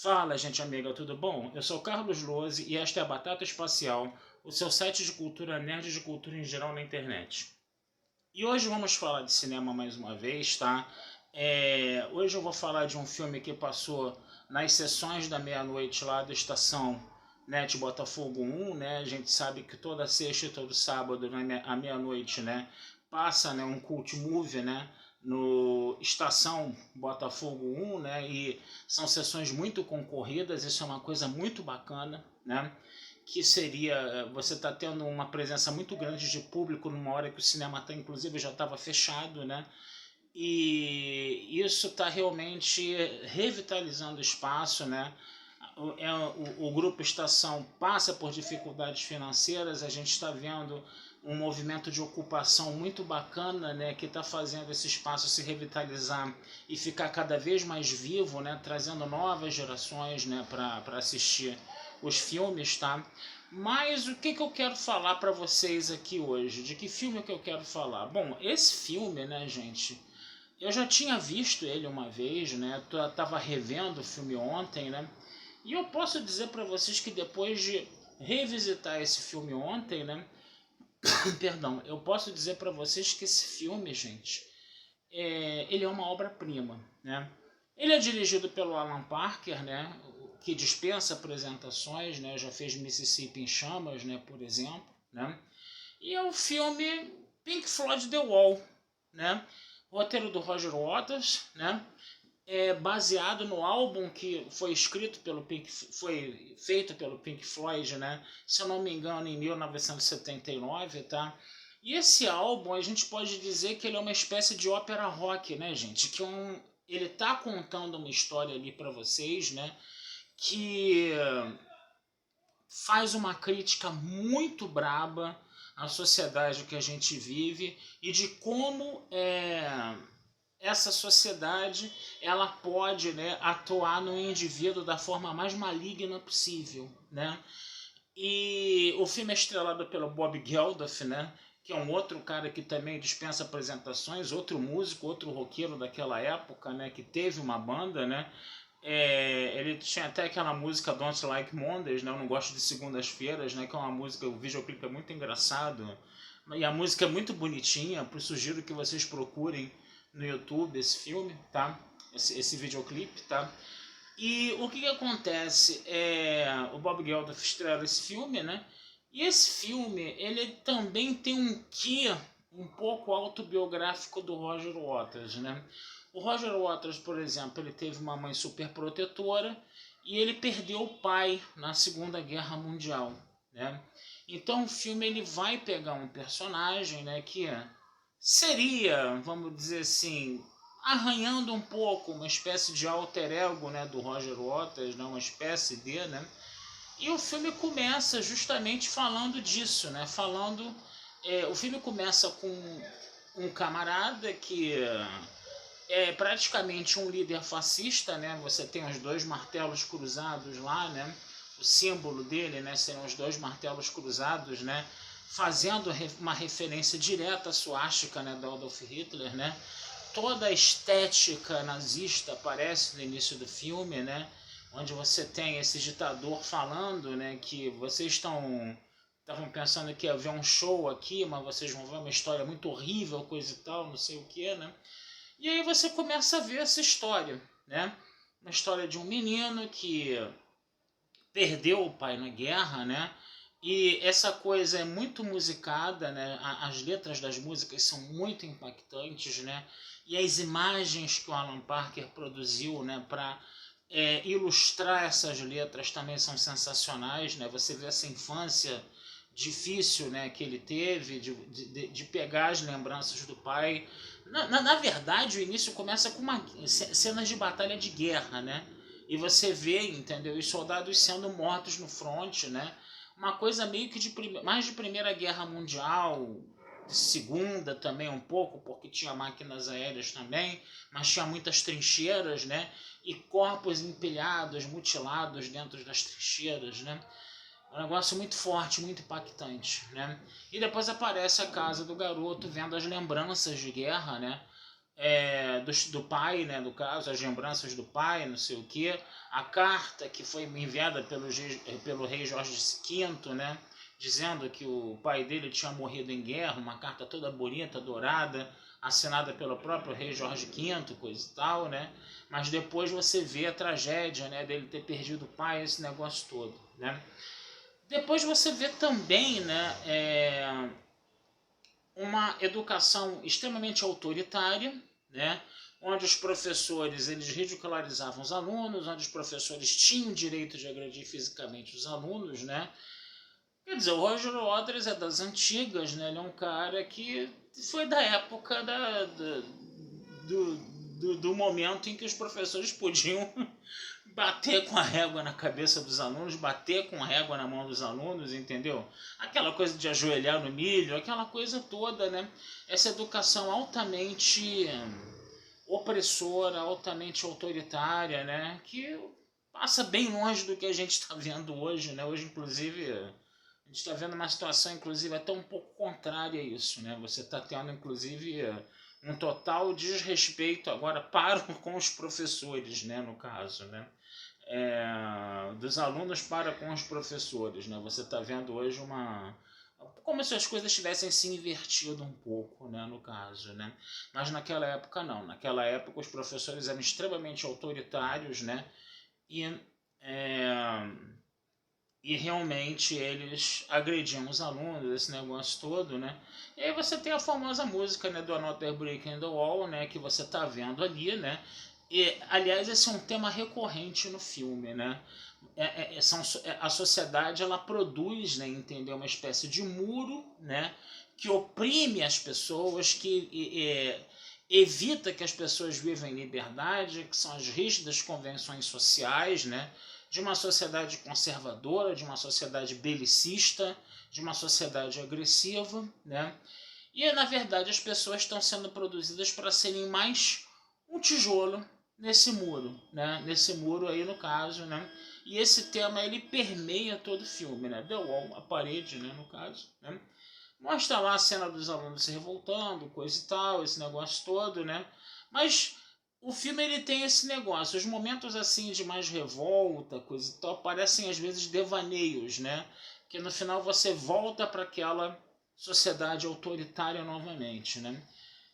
Fala, gente amiga, tudo bom? Eu sou o Carlos Lose e esta é a Batata Espacial, o seu site de cultura nerd e de cultura em geral na internet. E hoje vamos falar de cinema mais uma vez, tá? Hoje eu vou falar de um filme que passou nas sessões da meia-noite lá da estação NET Botafogo 1, né? A gente sabe que toda sexta e todo sábado, à meia-noite, né? Passa, né, um cult movie, né? No Estação Botafogo 1, né? E são sessões muito concorridas, isso é uma coisa muito bacana, né? Que seria você está tendo uma presença muito grande de público numa hora que o cinema tá, inclusive já estava fechado, né? E isso está realmente revitalizando o espaço, né? O grupo Estação passa por dificuldades financeiras, a gente está vendo um movimento de ocupação muito bacana, né, que está fazendo esse espaço se revitalizar e ficar cada vez mais vivo, né, trazendo novas gerações, né, para assistir os filmes, tá? Mas o que eu quero falar para vocês aqui hoje? De que filme que eu quero falar? Bom, esse filme, né, gente, eu já tinha visto ele uma vez, né? Eu tava revendo o filme ontem, né? E eu posso dizer para vocês que depois de revisitar esse filme ontem, né? Perdão, eu posso dizer para vocês que esse filme, gente, ele é uma obra-prima, né? Ele é dirigido pelo Alan Parker, né? Que dispensa apresentações, né? Já fez Mississippi em Chamas, né? Por exemplo, né? E é o filme Pink Floyd The Wall, né? O roteiro do Roger Waters, né? É baseado no álbum que foi feito pelo Pink Floyd, né? Se eu não me engano, em 1979, tá? E esse álbum a gente pode dizer que ele é uma espécie de ópera rock, né, gente? Ele tá contando uma história ali para vocês, né? Que faz uma crítica muito braba à sociedade que a gente vive e de como essa sociedade ela pode, né, atuar no indivíduo da forma mais maligna possível, né? E o filme é estrelado pelo Bob Geldof, né? Que é um outro cara que também dispensa apresentações, outro músico, outro roqueiro daquela época, né? Que teve uma banda, né? Ele tinha até aquela música Don't Like Mondays, né? Eu não gosto de segundas-feiras, né? Que é uma música, o videoclipe é muito engraçado e a música é muito bonitinha. Sugiro que vocês procurem no YouTube esse filme, tá? Esse videoclipe, tá? E o que acontece? O Bob Geldof estrela esse filme, né? E esse filme, ele também tem um quê um pouco autobiográfico do Roger Waters, né? O Roger Waters, por exemplo, ele teve uma mãe super protetora e ele perdeu o pai na Segunda Guerra Mundial, né? Então o filme ele vai pegar um personagem, né, que seria, vamos dizer assim, arranhando um pouco uma espécie de alter ego, né, do Roger Waters, né, uma espécie de, né? E o filme começa justamente falando disso, né? O filme começa com um camarada que é praticamente um líder fascista, né? Você tem os dois martelos cruzados lá, né? O símbolo dele, né, seriam os dois martelos cruzados, né? Fazendo uma referência direta à suástica, né, do Adolf Hitler, né? Toda a estética nazista aparece no início do filme, né? Onde você tem esse ditador falando, né, que vocês estavam pensando que ia haver um show aqui, mas vocês vão ver uma história muito horrível, coisa e tal, não sei o que, né? E aí você começa a ver essa história, né? Uma história de um menino que perdeu o pai na guerra, né? E essa coisa é muito musicada, né? As letras das músicas são muito impactantes, né? E as imagens que o Alan Parker produziu, né, para ilustrar essas letras também são sensacionais, né? Você vê essa infância difícil, né, que ele teve de pegar as lembranças do pai. Na verdade, o início começa com cenas de batalha de guerra, né? E você vê, entendeu, os soldados sendo mortos no fronte, né? Uma coisa meio que mais de Primeira Guerra Mundial, de Segunda também um pouco, porque tinha máquinas aéreas também, mas tinha muitas trincheiras, né? E corpos empilhados, mutilados dentro das trincheiras, né? Um negócio muito forte, muito impactante, né? E depois aparece a casa do garoto vendo as lembranças de guerra, né? do pai, né, no caso, as lembranças do pai, não sei o que, a carta que foi enviada pelo rei Jorge V, né, dizendo que o pai dele tinha morrido em guerra, uma carta toda bonita, dourada, assinada pelo próprio rei Jorge V, coisa e tal, né, mas depois você vê a tragédia, né, dele ter perdido o pai, esse negócio todo, né. Depois você vê também, né, uma educação extremamente autoritária, né, onde os professores eles ridicularizavam os alunos, onde os professores tinham o direito de agredir fisicamente os alunos, né. Quer dizer, o Roger Waters é das antigas, né, ele é um cara que foi da época do momento em que os professores podiam bater com a régua na cabeça dos alunos, bater com a régua na mão dos alunos, entendeu? Aquela coisa de ajoelhar no milho, aquela coisa toda, né? Essa educação altamente opressora, altamente autoritária, né? Que passa bem longe do que a gente está vendo hoje, né? Hoje, inclusive, a gente está vendo uma situação, inclusive, até um pouco contrária a isso, né? Você está tendo, inclusive, um total desrespeito agora para com os professores, né? No caso, né? Dos alunos para com os professores, né? Você está vendo hoje como se as coisas tivessem se invertido um pouco, né, no caso, né? Mas naquela época não. Naquela época os professores eram extremamente autoritários, né? E, é, e realmente eles agrediam os alunos, esse negócio todo, né? E aí você tem a famosa música, né, do Another Brick in the Wall, né, que você está vendo ali, né? E, aliás, esse é um tema recorrente no filme, né? A sociedade ela produz, né, entendeu, uma espécie de muro, né, que oprime as pessoas, que evita que as pessoas vivam em liberdade, que são as rígidas convenções sociais, né, de uma sociedade conservadora, de uma sociedade belicista, de uma sociedade agressiva, né? E na verdade as pessoas estão sendo produzidas para serem mais um tijolo nesse muro, né? Nesse muro aí no caso, né? E esse tema ele permeia todo o filme, né? The Wall, a parede, né? No caso, né? Mostra lá a cena dos alunos se revoltando, coisa e tal, esse negócio todo, né? Mas o filme ele tem esse negócio, os momentos assim de mais revolta, coisa e tal, parecem às vezes devaneios, né? Que no final você volta para aquela sociedade autoritária novamente, né?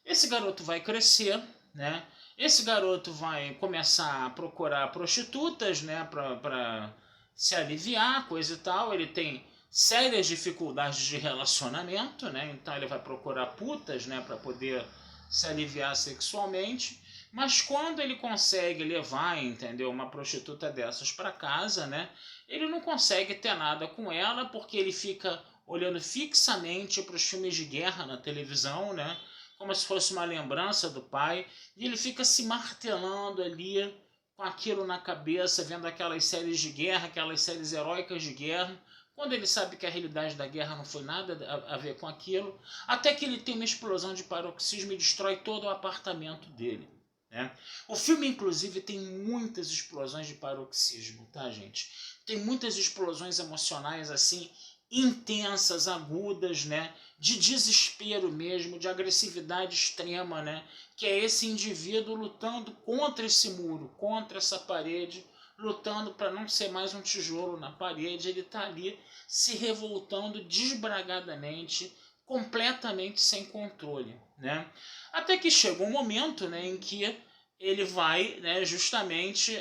Esse garoto vai crescer, né? Esse garoto vai começar a procurar prostitutas, né? Para se aliviar, coisa e tal. Ele tem sérias dificuldades de relacionamento, né? Então ele vai procurar putas, né? Para poder se aliviar sexualmente. Mas quando ele consegue levar, entendeu, uma prostituta dessas para casa, né? Ele não consegue ter nada com ela porque ele fica olhando fixamente para os filmes de guerra na televisão, né? Como se fosse uma lembrança do pai, e ele fica se martelando ali com aquilo na cabeça, vendo aquelas séries de guerra, aquelas séries heróicas de guerra, quando ele sabe que a realidade da guerra não foi nada a ver com aquilo, até que ele tem uma explosão de paroxismo e destrói todo o apartamento dele, né? O filme, inclusive, tem muitas explosões de paroxismo, tá, gente? Tem muitas explosões emocionais assim, intensas, agudas, né? De desespero mesmo, de agressividade extrema, né? Que é esse indivíduo lutando contra esse muro, contra essa parede, lutando para não ser mais um tijolo na parede. Ele está ali se revoltando desbragadamente, completamente sem controle, né? Até que chega um momento, né, em que ele vai, né, justamente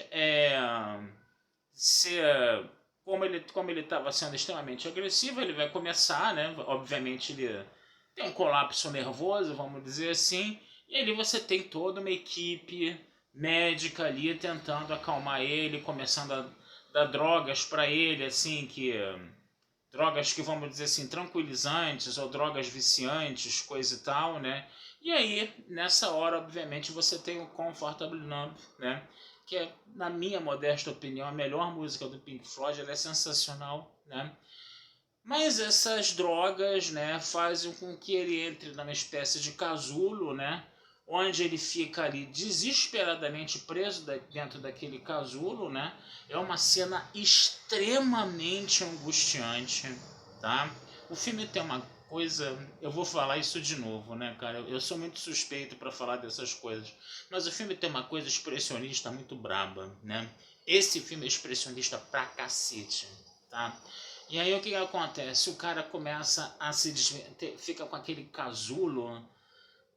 ser, como ele estava sendo extremamente agressivo, ele vai começar, né, obviamente ele tem um colapso nervoso, vamos dizer assim, e ali você tem toda uma equipe médica ali tentando acalmar ele, começando a dar drogas para ele, assim, drogas que, vamos dizer assim, tranquilizantes ou drogas viciantes, coisa e tal, né? E aí, nessa hora, obviamente, você tem o Comfortable Numb, né? Que é, na minha modesta opinião, a melhor música do Pink Floyd, ela é sensacional, né? Mas essas drogas, né, fazem com que ele entre numa espécie de casulo, né? Onde ele fica ali desesperadamente preso dentro daquele casulo, né? É uma cena extremamente angustiante, tá? O filme tem uma coisa, eu vou falar isso de novo, né, cara? Eu sou muito suspeito para falar dessas coisas, mas o filme tem uma coisa expressionista muito braba, né? Esse filme é expressionista pra cacete, tá? E aí o que acontece? O cara começa a se fica com aquele casulo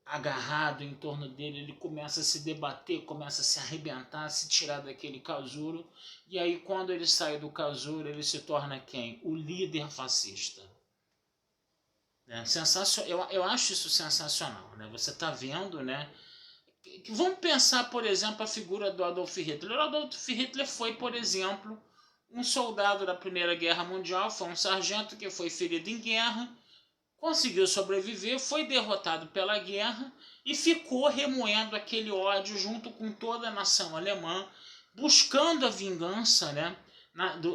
agarrado em torno dele, ele começa a se debater, começa a se arrebentar, a se tirar daquele casulo, e aí quando ele sai do casulo, ele se torna quem? O líder fascista. Eu acho isso sensacional, né? Você está vendo, né? Vamos pensar, por exemplo, a figura do Adolf Hitler. O Adolf Hitler foi, por exemplo, um soldado da Primeira Guerra Mundial, foi um sargento que foi ferido em guerra, conseguiu sobreviver, foi derrotado pela guerra e ficou remoendo aquele ódio junto com toda a nação alemã, buscando a vingança, né,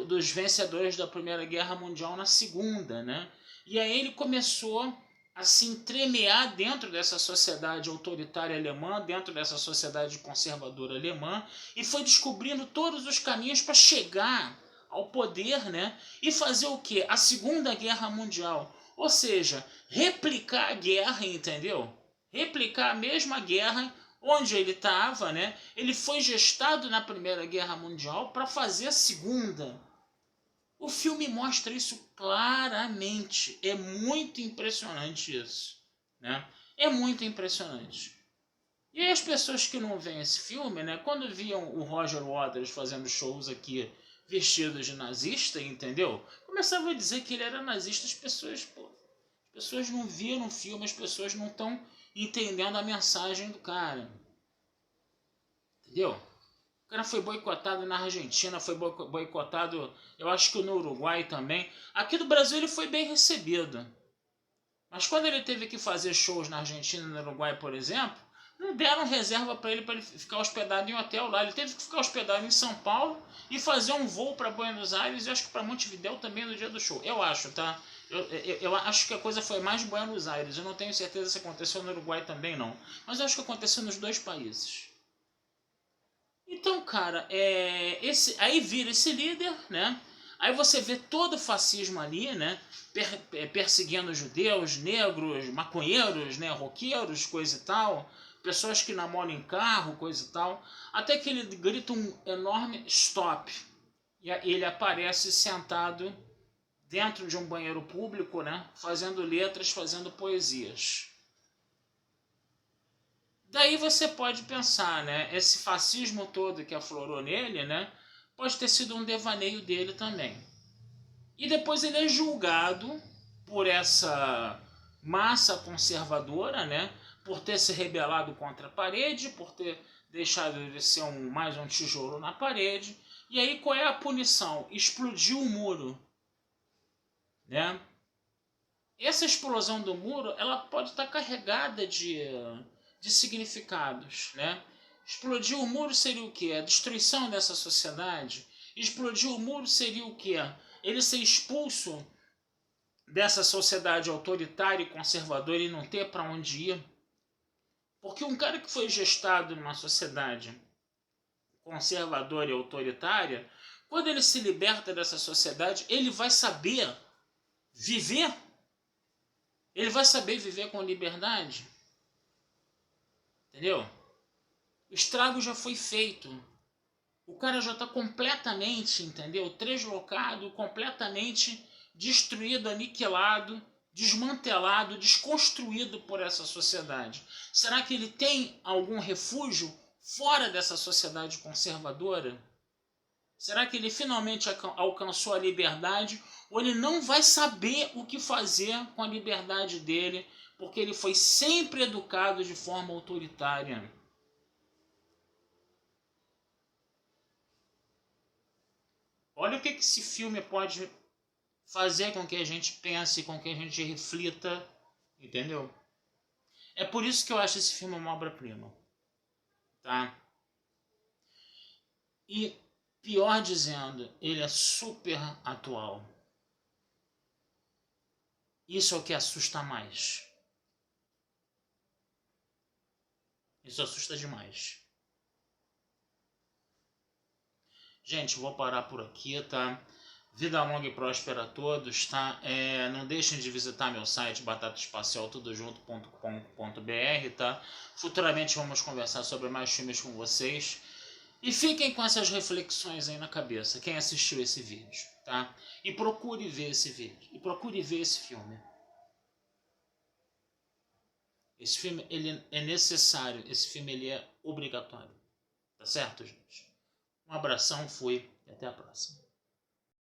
dos vencedores da Primeira Guerra Mundial na Segunda, né? E aí ele começou a se entremear dentro dessa sociedade autoritária alemã, dentro dessa sociedade conservadora alemã, e foi descobrindo todos os caminhos para chegar ao poder, né? E fazer o quê? A Segunda Guerra Mundial. Ou seja, replicar a guerra, entendeu? Replicar a mesma guerra onde ele estava, né? Ele foi gestado na Primeira Guerra Mundial para fazer a Segunda. O filme mostra isso claramente. É muito impressionante isso, né? É muito impressionante. E aí as pessoas que não veem esse filme, né? Quando viam o Roger Waters fazendo shows aqui vestido de nazista, entendeu? Começavam a dizer que ele era nazista, as pessoas não viram o filme, as pessoas não estão entendendo a mensagem do cara. Entendeu? O cara foi boicotado na Argentina, foi boicotado, eu acho que no Uruguai também. Aqui do Brasil ele foi bem recebido. Mas quando ele teve que fazer shows na Argentina e no Uruguai, por exemplo, não deram reserva para ele ficar hospedado em hotel lá. Ele teve que ficar hospedado em São Paulo e fazer um voo para Buenos Aires e acho que para Montevidéu também no dia do show. Eu acho, tá? Eu acho que a coisa foi mais Buenos Aires. Eu não tenho certeza se aconteceu no Uruguai também, não. Mas eu acho que aconteceu nos dois países. Então, cara, aí vira esse líder, né? Aí você vê todo o fascismo ali, né? Perseguindo judeus, negros, maconheiros, né? Roqueiros, coisa e tal. Pessoas que namoram em carro, coisa e tal. Até que ele grita um enorme stop. E ele aparece sentado dentro de um banheiro público, né? Fazendo letras, fazendo poesias. Daí você pode pensar, né? Esse fascismo todo que aflorou nele, né? Pode ter sido um devaneio dele também. E depois ele é julgado por essa massa conservadora, né? Por ter se rebelado contra a parede, por ter deixado de ser mais um tijolo na parede. E aí qual é a punição? Explodiu o muro, né? Essa explosão do muro, ela pode estar carregada de significados, né? Explodir o muro seria o quê? A destruição dessa sociedade. Explodir o muro seria o quê? Ele ser expulso dessa sociedade autoritária e conservadora e não ter para onde ir. Porque um cara que foi gestado numa sociedade conservadora e autoritária, quando ele se liberta dessa sociedade, ele vai saber viver. Ele vai saber viver com liberdade. Entendeu? O estrago já foi feito. O cara já está completamente, entendeu? Translocado, completamente destruído, aniquilado, desmantelado, desconstruído por essa sociedade. Será que ele tem algum refúgio fora dessa sociedade conservadora? Será que ele finalmente alcançou a liberdade ou ele não vai saber o que fazer com a liberdade dele porque ele foi sempre educado de forma autoritária? Olha o que esse filme pode fazer com que a gente pense, com que a gente reflita, entendeu? É por isso que eu acho esse filme uma obra-prima, tá? E, pior dizendo, ele é super atual. Isso é o que assusta mais. Isso assusta demais. Gente, vou parar por aqui, tá? Vida longa e próspera a todos, tá? Não deixem de visitar meu site batataespacialtudojunto.com.br, tá? Futuramente vamos conversar sobre mais filmes com vocês. E fiquem com essas reflexões aí na cabeça, quem assistiu esse vídeo, tá? E procure ver esse vídeo, e procure ver esse filme. Esse filme, ele é necessário, esse filme, ele é obrigatório. Tá certo, gente? Um abração, fui e até a próxima.